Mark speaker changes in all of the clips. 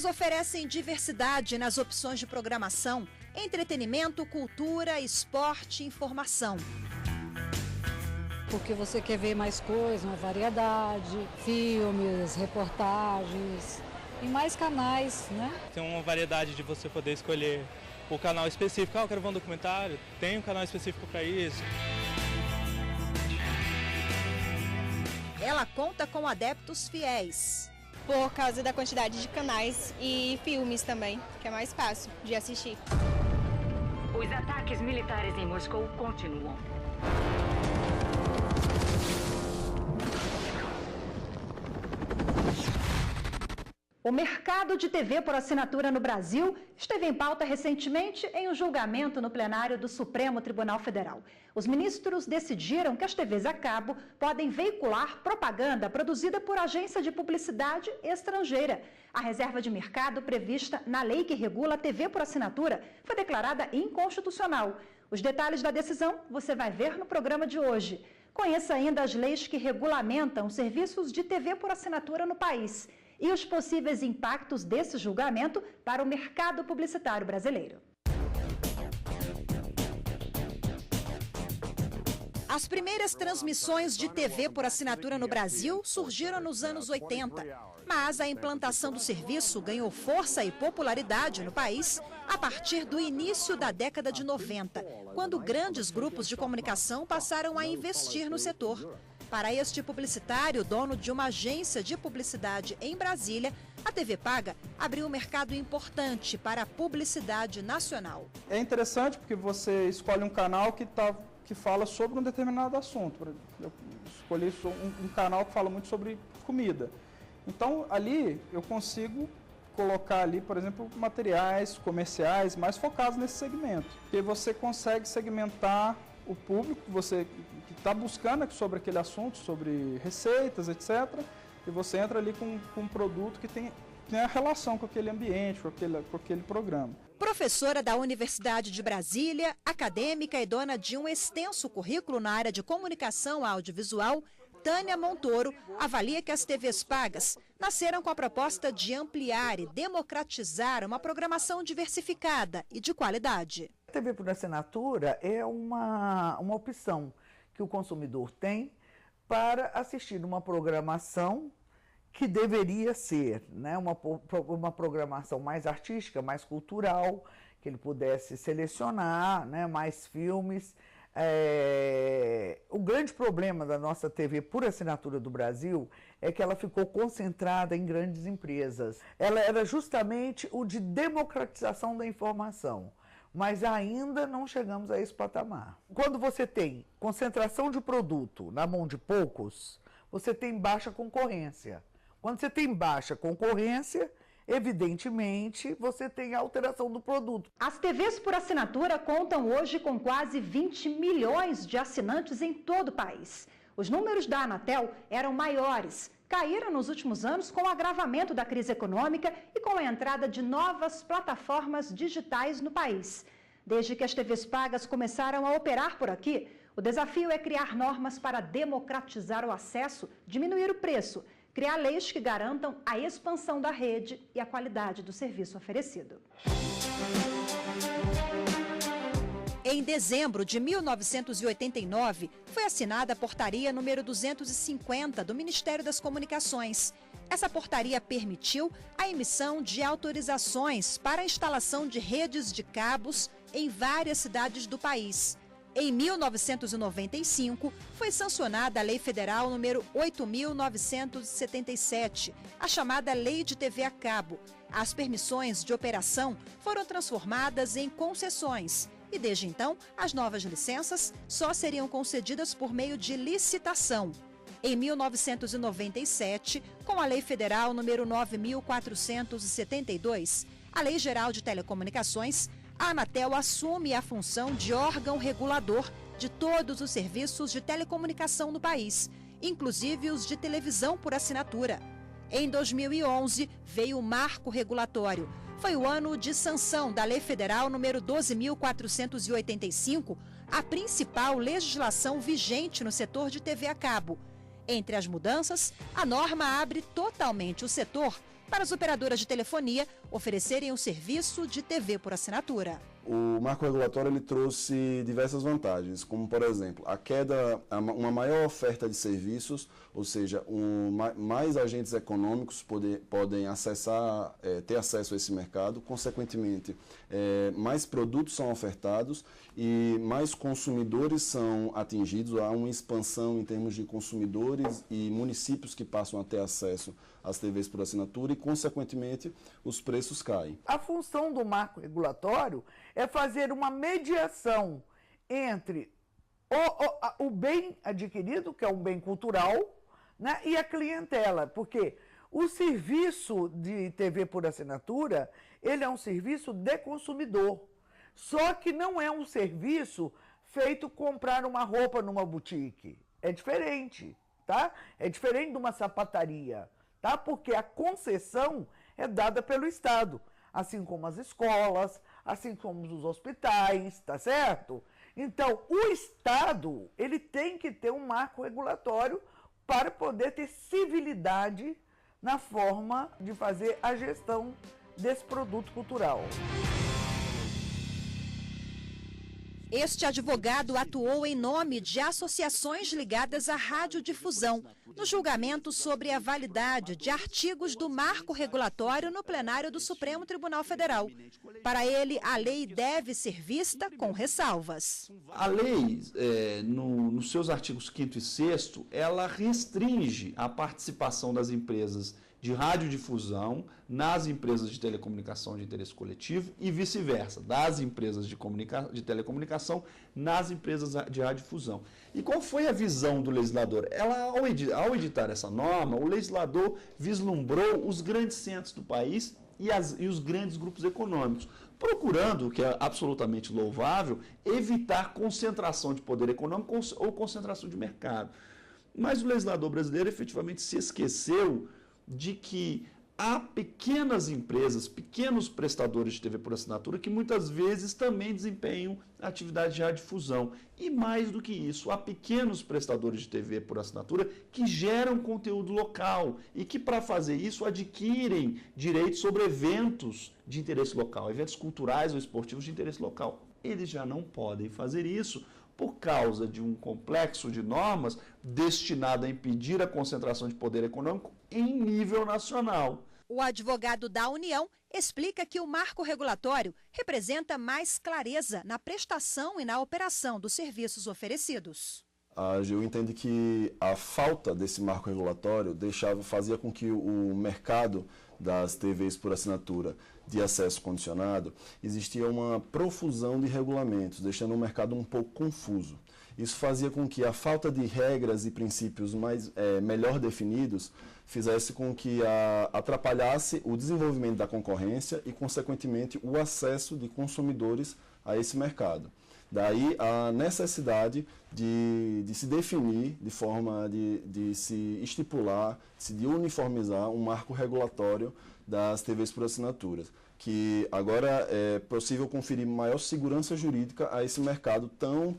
Speaker 1: Elas oferecem diversidade nas opções de programação, entretenimento, cultura, esporte e informação.
Speaker 2: Porque você quer ver mais coisas, uma variedade, filmes, reportagens e mais canais, né?
Speaker 3: Tem uma variedade de você poder escolher o canal específico. Eu quero ver um documentário, tem um canal específico para isso.
Speaker 1: Ela conta com adeptos fiéis.
Speaker 4: Por causa da quantidade de canais e filmes também, que é mais fácil de assistir.
Speaker 5: Os ataques militares em Moscou continuam.
Speaker 6: O mercado de TV por assinatura no Brasil esteve em pauta recentemente em um julgamento no plenário do Supremo Tribunal Federal. Os ministros decidiram que as TVs a cabo podem veicular propaganda produzida por agência de publicidade estrangeira. A reserva de mercado prevista na lei que regula a TV por assinatura foi declarada inconstitucional. Os detalhes da decisão você vai ver no programa de hoje. Conheça ainda as leis que regulamentam os serviços de TV por assinatura no país e os possíveis impactos desse julgamento para o mercado publicitário brasileiro.
Speaker 1: As primeiras transmissões de TV por assinatura no Brasil surgiram nos anos 80, mas a implantação do serviço ganhou força e popularidade no país a partir do início da década de 90, quando grandes grupos de comunicação passaram a investir no setor. Para este publicitário, dono de uma agência de publicidade em Brasília, a TV paga abriu um mercado importante para a publicidade nacional.
Speaker 7: É interessante porque você escolhe um canal que fala sobre um determinado assunto. Eu escolhi um canal que fala muito sobre comida. Então, ali eu consigo colocar ali, por exemplo, materiais comerciais mais focados nesse segmento. Porque você consegue segmentar o público que está buscando sobre aquele assunto, sobre receitas, etc. E você entra ali com um produto que tem a relação com aquele ambiente, com aquele programa.
Speaker 1: Professora da Universidade de Brasília, acadêmica e dona de um extenso currículo na área de comunicação audiovisual, Tânia Montoro avalia que as TVs pagas nasceram com a proposta de ampliar e democratizar uma programação diversificada e de qualidade.
Speaker 8: A TV por assinatura é uma opção que o consumidor tem para assistir uma programação que deveria ser, né, uma programação mais artística, mais cultural, que ele pudesse selecionar, né, mais filmes. O grande problema da nossa TV por assinatura do Brasil é que ela ficou concentrada em grandes empresas. Ela era justamente o de democratização da informação, mas ainda não chegamos a esse patamar. Quando você tem concentração de produto na mão de poucos, você tem baixa concorrência. Quando você tem baixa concorrência, evidentemente, você tem a alteração do produto.
Speaker 6: As TVs por assinatura contam hoje com quase 20 milhões de assinantes em todo o país. Os números da Anatel eram maiores, caíram nos últimos anos com o agravamento da crise econômica e com a entrada de novas plataformas digitais no país. Desde que as TVs pagas começaram a operar por aqui, o desafio é criar normas para democratizar o acesso, diminuir o preço, criar leis que garantam a expansão da rede e a qualidade do serviço oferecido.
Speaker 1: Em dezembro de 1989, foi assinada a portaria número 250 do Ministério das Comunicações. Essa portaria permitiu a emissão de autorizações para a instalação de redes de cabos em várias cidades do país. Em 1995, foi sancionada a Lei Federal número 8.977, a chamada Lei de TV a Cabo. As permissões de operação foram transformadas em concessões e, desde então, as novas licenças só seriam concedidas por meio de licitação. Em 1997, com a Lei Federal número 9.472, a Lei Geral de Telecomunicações, a Anatel assume a função de órgão regulador de todos os serviços de telecomunicação no país, inclusive os de televisão por assinatura. Em 2011, veio o marco regulatório. Foi o ano de sanção da Lei Federal número 12.485, a principal legislação vigente no setor de TV a cabo. Entre as mudanças, a norma abre totalmente o setor para as operadoras de telefonia oferecerem o serviço de TV por assinatura.
Speaker 9: O marco regulatório ele trouxe diversas vantagens, como por exemplo, uma maior oferta de serviços, ou seja, mais agentes econômicos podem ter acesso a esse mercado, consequentemente, mais produtos são ofertados e mais consumidores são atingidos, há uma expansão em termos de consumidores e municípios que passam a ter acesso às TVs por assinatura e, consequentemente, os preços caem.
Speaker 8: A função do marco regulatório é fazer uma mediação entre o bem adquirido, que é um bem cultural, né, e a clientela, porque o serviço de TV por assinatura, ele é um serviço de consumidor, só que não é um serviço feito comprar uma roupa numa boutique, é diferente, tá? É diferente de uma sapataria, tá? Porque a concessão é dada pelo Estado, assim como as escolas, assim como os hospitais, tá certo? Então, o Estado, ele tem que ter um marco regulatório para poder ter civilidade na forma de fazer a gestão desse produto cultural.
Speaker 1: Este advogado atuou em nome de associações ligadas à radiodifusão, no julgamento sobre a validade de artigos do marco regulatório no plenário do Supremo Tribunal Federal. Para ele, a lei deve ser vista com ressalvas.
Speaker 10: A lei, nos seus artigos 5º e 6º, ela restringe a participação das empresas de radiodifusão nas empresas de telecomunicação de interesse coletivo e vice-versa, das empresas de telecomunicação nas empresas de radiodifusão. E qual foi a visão do legislador? Ao editar essa norma, o legislador vislumbrou os grandes centros do país e os grandes grupos econômicos, procurando, o que é absolutamente louvável, evitar concentração de poder econômico ou concentração de mercado. Mas o legislador brasileiro efetivamente se esqueceu de que há pequenas empresas, pequenos prestadores de TV por assinatura que muitas vezes também desempenham atividade de radiodifusão. E mais do que isso, há pequenos prestadores de TV por assinatura que geram conteúdo local e que, para fazer isso, adquirem direitos sobre eventos de interesse local, eventos culturais ou esportivos de interesse local. Eles já não podem fazer isso por causa de um complexo de normas destinado a impedir a concentração de poder econômico em nível nacional.
Speaker 1: O advogado da União explica que o marco regulatório representa mais clareza na prestação e na operação dos serviços oferecidos.
Speaker 9: A AGU entende que a falta desse marco regulatório fazia com que o mercado das TVs por assinatura de acesso condicionado existia uma profusão de regulamentos, deixando o mercado um pouco confuso. Isso fazia com que a falta de regras e princípios melhor definidos fizesse com que atrapalhasse o desenvolvimento da concorrência e, consequentemente, o acesso de consumidores a esse mercado. Daí a necessidade de se definir, de forma de se estipular, de uniformizar um marco regulatório das TVs por assinaturas, que agora é possível conferir maior segurança jurídica a esse mercado tão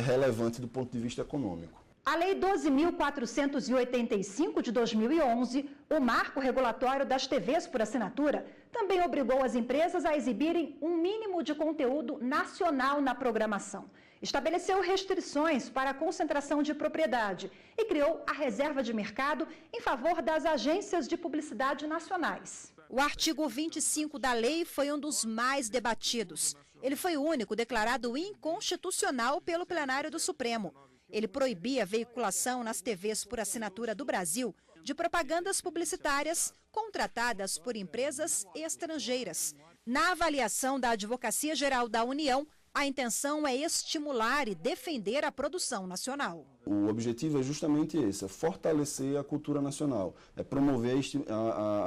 Speaker 9: relevante do ponto de vista econômico.
Speaker 6: A Lei 12.485 de 2011, o marco regulatório das TVs por assinatura, também obrigou as empresas a exibirem um mínimo de conteúdo nacional na programação. Estabeleceu restrições para a concentração de propriedade e criou a reserva de mercado em favor das agências de publicidade nacionais.
Speaker 1: O artigo 25 da lei foi um dos mais debatidos. Ele foi o único declarado inconstitucional pelo plenário do Supremo. Ele proibia a veiculação nas TVs por assinatura do Brasil de propagandas publicitárias contratadas por empresas estrangeiras. Na avaliação da Advocacia Geral da União, a intenção é estimular e defender a produção nacional.
Speaker 9: O objetivo é justamente esse, é fortalecer a cultura nacional, é promover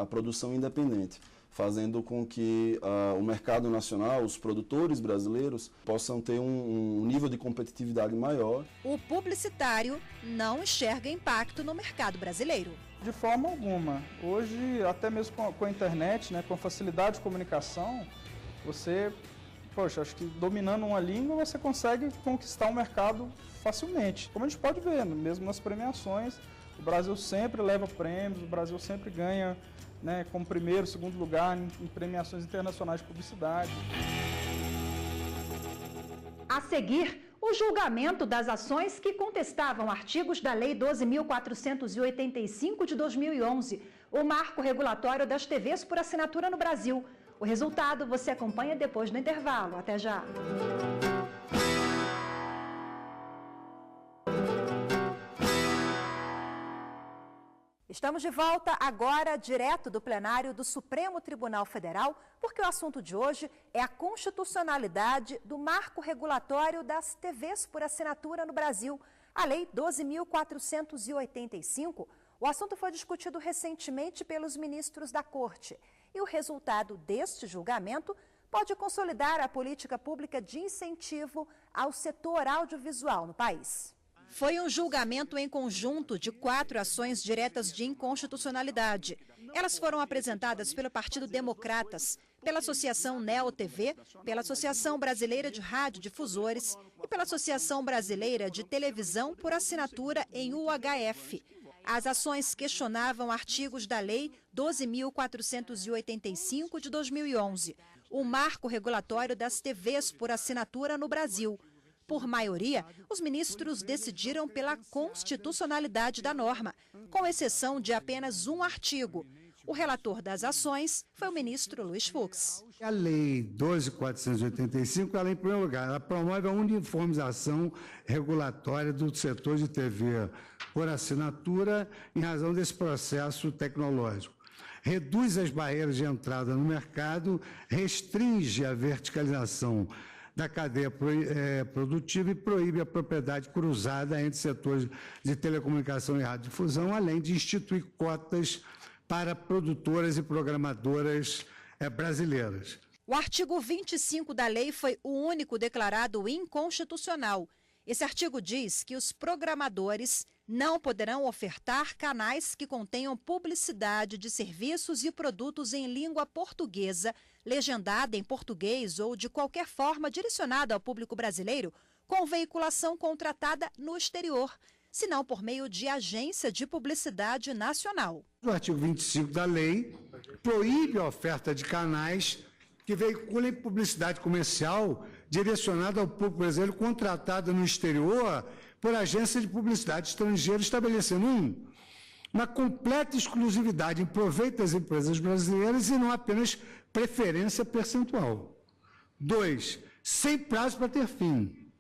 Speaker 9: a produção independente, fazendo com que o mercado nacional, os produtores brasileiros, possam ter um nível de competitividade maior.
Speaker 1: O publicitário não enxerga impacto no mercado brasileiro.
Speaker 7: De forma alguma. Hoje, até mesmo com a internet, com a facilidade de comunicação, acho que dominando uma língua você consegue conquistar um mercado facilmente. Como a gente pode ver, mesmo nas premiações, o Brasil sempre leva prêmios, o Brasil sempre ganha né, como primeiro, segundo lugar em premiações internacionais de publicidade.
Speaker 6: A seguir, o julgamento das ações que contestavam artigos da Lei 12.485 de 2011, o marco regulatório das TVs por assinatura no Brasil. O resultado você acompanha depois do intervalo. Até já! Estamos de volta agora, direto do plenário do Supremo Tribunal Federal, porque o assunto de hoje é a constitucionalidade do marco regulatório das TVs por assinatura no Brasil, a Lei 12.485. O assunto foi discutido recentemente pelos ministros da Corte e o resultado deste julgamento pode consolidar a política pública de incentivo ao setor audiovisual no país. Foi um julgamento em conjunto de 4 ações diretas de inconstitucionalidade. Elas foram apresentadas pelo Partido Democratas, pela Associação Neo TV, pela Associação Brasileira de Radiodifusores e pela Associação Brasileira de Televisão por assinatura em UHF. As ações questionavam artigos da Lei 12.485 de 2011, o marco regulatório das TVs por assinatura no Brasil. Por maioria, os ministros decidiram pela constitucionalidade da norma, com exceção de apenas um artigo. O relator das ações foi o ministro Luiz Fux.
Speaker 11: A Lei 12.485, ela, em primeiro lugar, ela promove a uniformização regulatória do setor de TV por assinatura em razão desse processo tecnológico. Reduz as barreiras de entrada no mercado, restringe a verticalização da cadeia produtiva e proíbe a propriedade cruzada entre setores de telecomunicação e radiodifusão, além de instituir cotas para produtoras e programadoras brasileiras.
Speaker 1: O artigo 25 da lei foi o único declarado inconstitucional. Esse artigo diz que os programadores não poderão ofertar canais que contenham publicidade de serviços e produtos em língua portuguesa, legendada em português ou de qualquer forma direcionada ao público brasileiro, com veiculação contratada no exterior, senão por meio de agência de publicidade nacional.
Speaker 11: O artigo 25 da lei proíbe a oferta de canais que veiculem publicidade comercial direcionada ao público brasileiro contratada no exterior por agência de publicidade estrangeira, estabelecendo uma completa exclusividade em proveito das empresas brasileiras e não apenas preferência percentual. 2. Sem prazo para ter fim.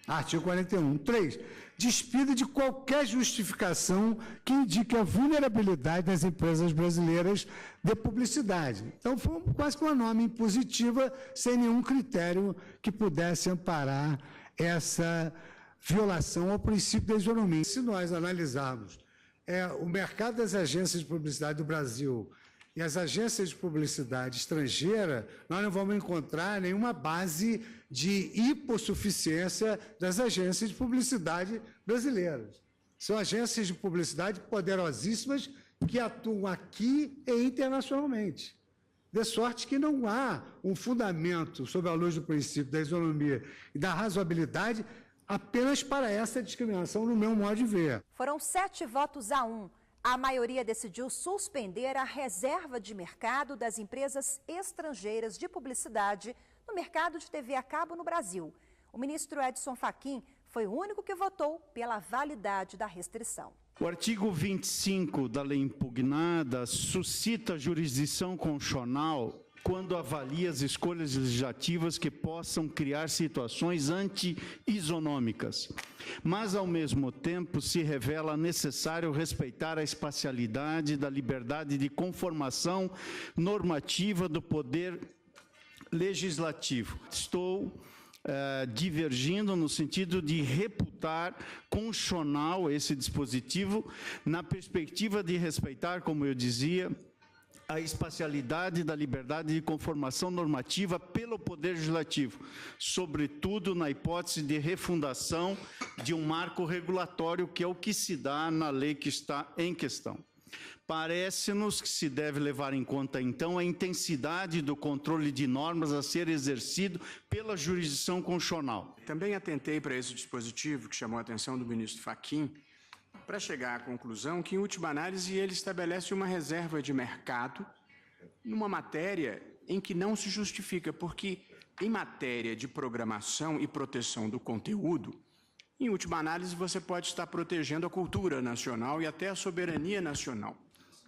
Speaker 11: Artigo 41. 3. Despida de qualquer justificação que indique a vulnerabilidade das empresas brasileiras de publicidade. Então, foi quase que uma norma impositiva, sem nenhum critério que pudesse amparar essa violação ao princípio da isonomia. Se nós analisarmos o mercado das agências de publicidade do Brasil e as agências de publicidade estrangeira, nós não vamos encontrar nenhuma base de hipossuficiência das agências de publicidade brasileiras. São agências de publicidade poderosíssimas que atuam aqui e internacionalmente. De sorte que não há um fundamento, sob a luz do princípio da isonomia e da razoabilidade, apenas para essa discriminação, no meu modo de ver.
Speaker 6: Foram 7 votos a 1. A maioria decidiu suspender a reserva de mercado das empresas estrangeiras de publicidade no mercado de TV a cabo no Brasil. O ministro Edson Fachin foi o único que votou pela validade da restrição.
Speaker 12: O artigo 25 da lei impugnada suscita jurisdição constitucional quando avalia as escolhas legislativas que possam criar situações anti-isonômicas. Mas, ao mesmo tempo, se revela necessário respeitar a espacialidade da liberdade de conformação normativa do poder legislativo. Estou divergindo no sentido de reputar constitucional esse dispositivo, na perspectiva de respeitar, como eu dizia, a espacialidade da liberdade de conformação normativa pelo Poder Legislativo, sobretudo na hipótese de refundação de um marco regulatório, que é o que se dá na lei que está em questão. Parece-nos que se deve levar em conta, então, a intensidade do controle de normas a ser exercido pela jurisdição constitucional.
Speaker 13: Também atentei para esse dispositivo que chamou a atenção do ministro Fachin, para chegar à conclusão que, em última análise, ele estabelece uma reserva de mercado numa matéria em que não se justifica, porque em matéria de programação e proteção do conteúdo, em última análise, você pode estar protegendo a cultura nacional e até a soberania nacional.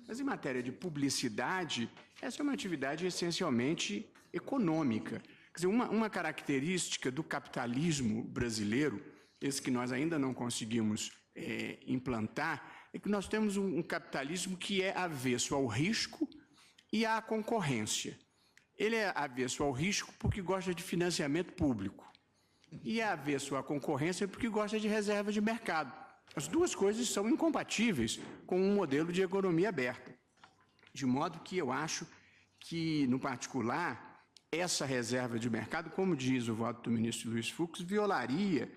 Speaker 13: Mas em matéria de publicidade, essa é uma atividade essencialmente econômica. Quer dizer, uma característica do capitalismo brasileiro, esse que nós ainda não conseguimos implantar, é que nós temos um capitalismo que é avesso ao risco e à concorrência. Ele é avesso ao risco porque gosta de financiamento público. E é avesso à concorrência porque gosta de reserva de mercado. As duas coisas são incompatíveis com um modelo de economia aberta. De modo que eu acho que, no particular, essa reserva de mercado, como diz o voto do ministro Luiz Fux, violaria,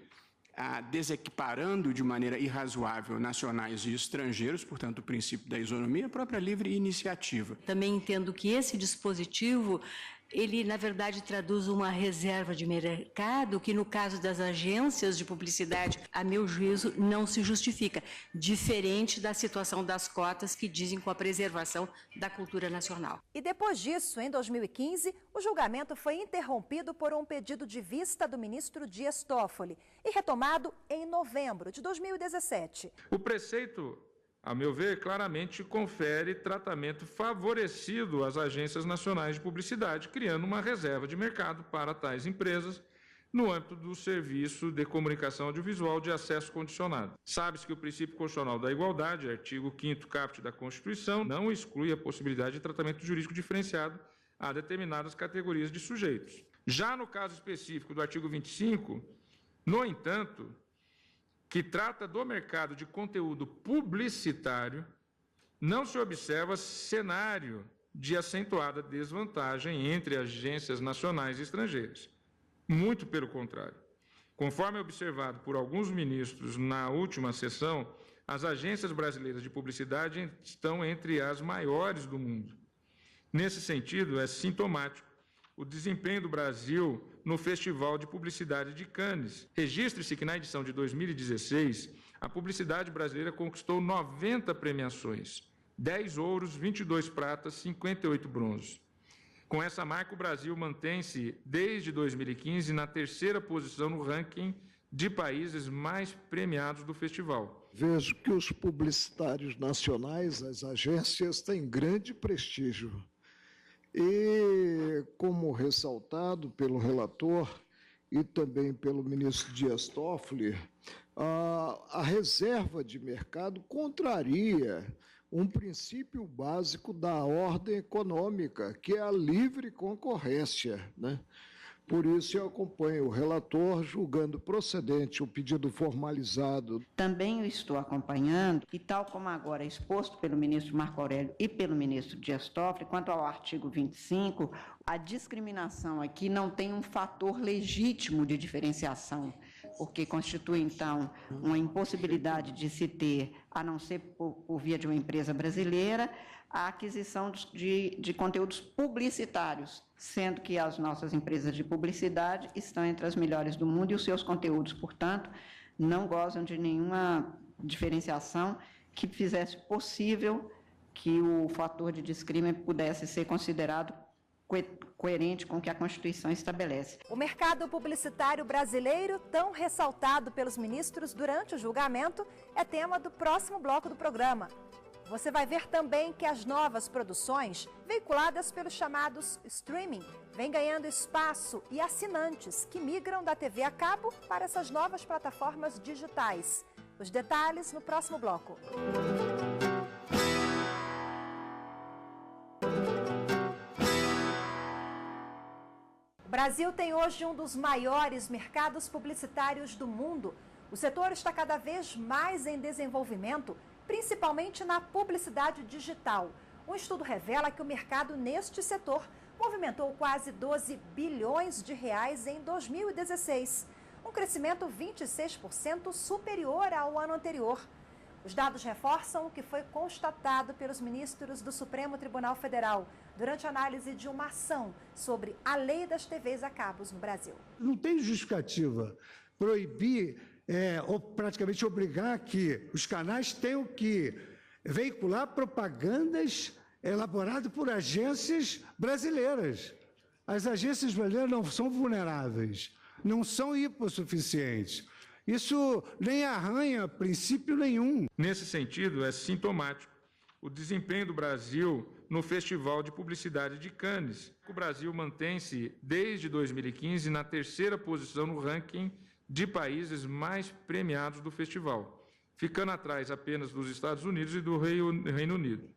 Speaker 13: desequiparando de maneira irrazoável nacionais e estrangeiros, portanto, o princípio da isonomia, a própria livre iniciativa.
Speaker 14: Também entendo que esse dispositivo, ele, na verdade, traduz uma reserva de mercado que, no caso das agências de publicidade, a meu juízo, não se justifica, diferente da situação das cotas que dizem com a preservação da cultura nacional.
Speaker 1: E depois disso, em 2015, o julgamento foi interrompido por um pedido de vista do ministro Dias Toffoli e retomado em novembro de 2017.
Speaker 15: O preceito, a meu ver, claramente confere tratamento favorecido às agências nacionais de publicidade, criando uma reserva de mercado para tais empresas no âmbito do serviço de comunicação audiovisual de acesso condicionado. Sabe-se que o princípio constitucional da igualdade, artigo 5º caput da Constituição, não exclui a possibilidade de tratamento jurídico diferenciado a determinadas categorias de sujeitos. Já no caso específico do artigo 25, no entanto, que trata do mercado de conteúdo publicitário, não se observa cenário de acentuada desvantagem entre agências nacionais e estrangeiras. Muito pelo contrário. Conforme observado por alguns ministros na última sessão, as agências brasileiras de publicidade estão entre as maiores do mundo. Nesse sentido, é sintomático o desempenho do Brasil no Festival de Publicidade de Cannes. Registre-se que na edição de 2016, a publicidade brasileira conquistou 90 premiações, 10 ouros, 22 pratas, 58 bronzes. Com essa marca, o Brasil mantém-se, desde 2015, na 3ª posição no ranking de países mais premiados do festival.
Speaker 16: Vejo que os publicitários nacionais, as agências, têm grande prestígio. E, como ressaltado pelo relator e também pelo ministro Dias Toffoli, a reserva de mercado contraria um princípio básico da ordem econômica, que é a livre concorrência, né? Por isso, eu acompanho o relator, julgando procedente o pedido formalizado.
Speaker 17: Também eu estou acompanhando, e tal como agora é exposto pelo ministro Marco Aurélio e pelo ministro Dias Toffoli, quanto ao artigo 25, a discriminação aqui não tem um fator legítimo de diferenciação, porque constitui, então, uma impossibilidade de se ter, a não ser por via de uma empresa brasileira, a aquisição de conteúdos publicitários, sendo que as nossas empresas de publicidade estão entre as melhores do mundo e os seus conteúdos, portanto, não gozam de nenhuma diferenciação que fizesse possível que o fator de descrime pudesse ser considerado coerente com o que a Constituição estabelece.
Speaker 1: O mercado publicitário brasileiro, tão ressaltado pelos ministros durante o julgamento, é tema do próximo bloco do programa. Você vai ver também que as novas produções, veiculadas pelos chamados streaming, vêm ganhando espaço e assinantes que migram da TV a cabo para essas novas plataformas digitais. Os detalhes no próximo bloco. O Brasil tem hoje um dos maiores mercados publicitários do mundo. O setor está cada vez mais em desenvolvimento, principalmente na publicidade digital. Um estudo revela que o mercado neste setor movimentou quase 12 bilhões de reais em 2016, um crescimento 26% superior ao ano anterior. Os dados reforçam o que foi constatado pelos ministros do Supremo Tribunal Federal durante a análise de uma ação sobre a lei das TVs a cabos no Brasil.
Speaker 11: Não tem justificativa proibir ou praticamente obrigar que os canais tenham que veicular propagandas elaboradas por agências brasileiras. As agências brasileiras não são vulneráveis, não são hipossuficientes. Isso nem arranha princípio nenhum.
Speaker 15: Nesse sentido, é sintomático o desempenho do Brasil no Festival de Publicidade de Cannes. O Brasil mantém-se, desde 2015, na 3ª posição no ranking de países mais premiados do festival, ficando atrás apenas dos Estados Unidos e do Reino Unido.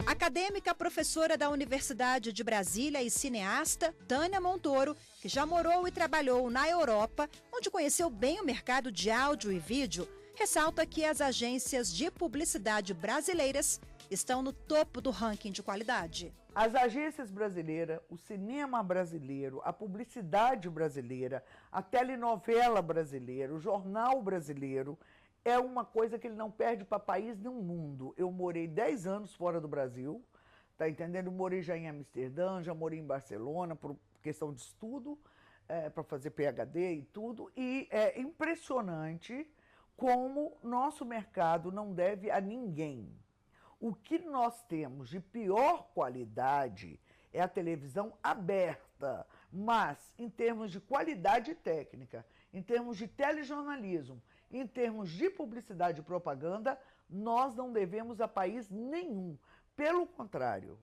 Speaker 1: Acadêmica, professora da Universidade de Brasília e cineasta, Tânia Montoro, que já morou e trabalhou na Europa, onde conheceu bem o mercado de áudio e vídeo, ressalta que as agências de publicidade brasileiras estão no topo do ranking de qualidade.
Speaker 8: As agências brasileiras, o cinema brasileiro, a publicidade brasileira, a telenovela brasileira, o jornal brasileiro, é uma coisa que ele não perde para país nenhum mundo. Eu morei 10 anos fora do Brasil, tá entendendo? Eu morei já em Amsterdã, já morei em Barcelona, por questão de estudo, para fazer PhD e tudo. E é impressionante como nosso mercado não deve a ninguém. O que nós temos de pior qualidade é a televisão aberta, mas em termos de qualidade técnica, em termos de telejornalismo, em termos de publicidade e propaganda, nós não devemos a país nenhum. Pelo contrário,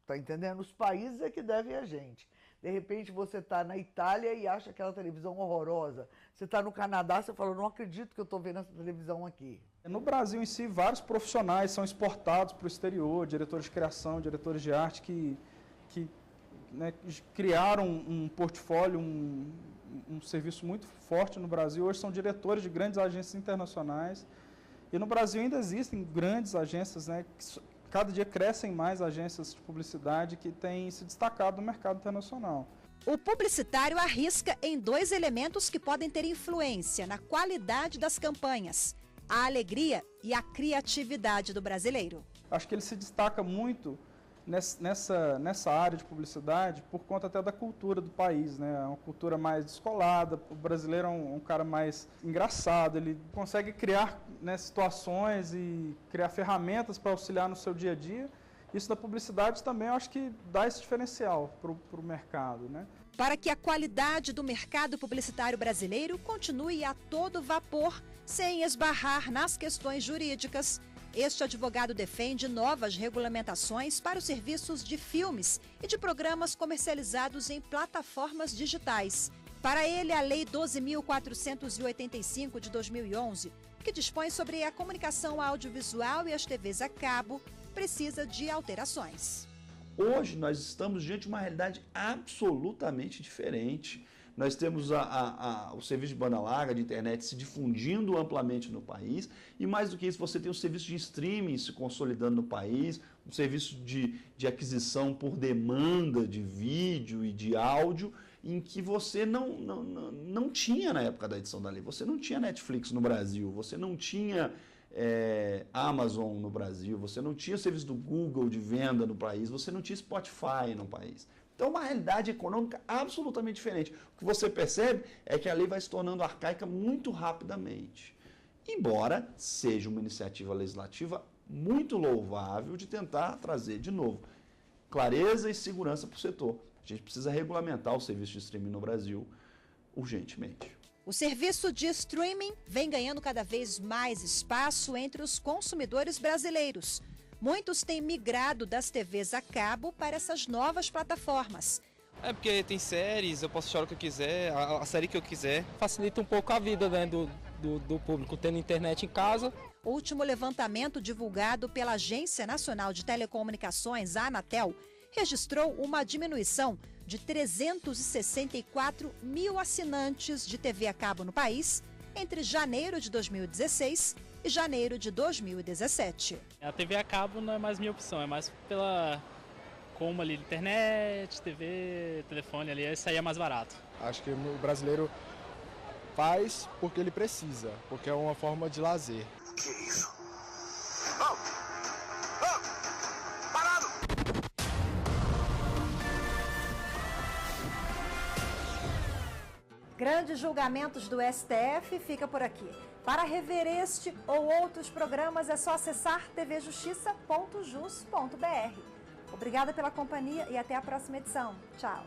Speaker 8: tá entendendo? Os países é que devem a gente. De repente você está na Itália e acha aquela televisão horrorosa. Você está no Canadá, você fala, não acredito que eu estou vendo essa televisão aqui.
Speaker 7: No Brasil em si, vários profissionais são exportados para o exterior, diretores de criação, diretores de arte que né, criaram um portfólio, um serviço muito forte no Brasil. Hoje são diretores de grandes agências internacionais. E no Brasil ainda existem grandes agências, né, que cada dia crescem mais agências de publicidade que têm se destacado no mercado internacional.
Speaker 1: O publicitário arrisca em 2 elementos que podem ter influência na qualidade das campanhas: a alegria e a criatividade do brasileiro.
Speaker 7: Acho que ele se destaca muito nessa área de publicidade por conta até da cultura do país, né? É uma cultura mais descolada, o brasileiro é um cara mais engraçado, ele consegue criar, né, situações e criar ferramentas para auxiliar no seu dia a dia. Isso da publicidade também eu acho que dá esse diferencial para o mercado, né?
Speaker 1: Para que a qualidade do mercado publicitário brasileiro continue a todo vapor, sem esbarrar nas questões jurídicas, este advogado defende novas regulamentações para os serviços de filmes e de programas comercializados em plataformas digitais. Para ele, a Lei 12.485 de 2011, que dispõe sobre a comunicação audiovisual e as TVs a cabo, precisa de alterações.
Speaker 10: Hoje nós estamos diante de uma realidade absolutamente diferente. Nós temos o serviço de banda larga, de internet, se difundindo amplamente no país. E mais do que isso, você tem o serviço de streaming se consolidando no país, um serviço de aquisição por demanda de vídeo e de áudio, em que você não tinha na época da edição da lei. Você não tinha Netflix no Brasil, você não tinha Amazon no Brasil, você não tinha o serviço do Google de venda no país, você não tinha Spotify no país. Então, uma realidade econômica absolutamente diferente. O que você percebe é que a lei vai se tornando arcaica muito rapidamente. Embora seja uma iniciativa legislativa muito louvável de tentar trazer, de novo, clareza e segurança para o setor. A gente precisa regulamentar o serviço de streaming no Brasil urgentemente.
Speaker 1: O serviço de streaming vem ganhando cada vez mais espaço entre os consumidores brasileiros. Muitos têm migrado das TVs a cabo para essas novas plataformas.
Speaker 18: É porque tem séries, eu posso achar o que eu quiser, a série que eu quiser. Facilita um pouco a vida, né, do público, tendo internet em casa.
Speaker 1: O último levantamento divulgado pela Agência Nacional de Telecomunicações, a Anatel, registrou uma diminuição de 364 mil assinantes de TV a cabo no país entre janeiro de 2016 e janeiro de 2017.
Speaker 19: A TV a cabo não é mais minha opção, é mais pela como ali internet, TV, telefone ali, isso aí é mais barato.
Speaker 20: Acho que o brasileiro faz porque ele precisa, porque é uma forma de lazer.
Speaker 21: Que isso? Oh! Oh! Parado!
Speaker 6: grandes julgamentos do STF fica por aqui. Para rever este ou outros programas é só acessar tvjustiça.jus.br. Obrigada pela companhia e até a próxima edição. Tchau!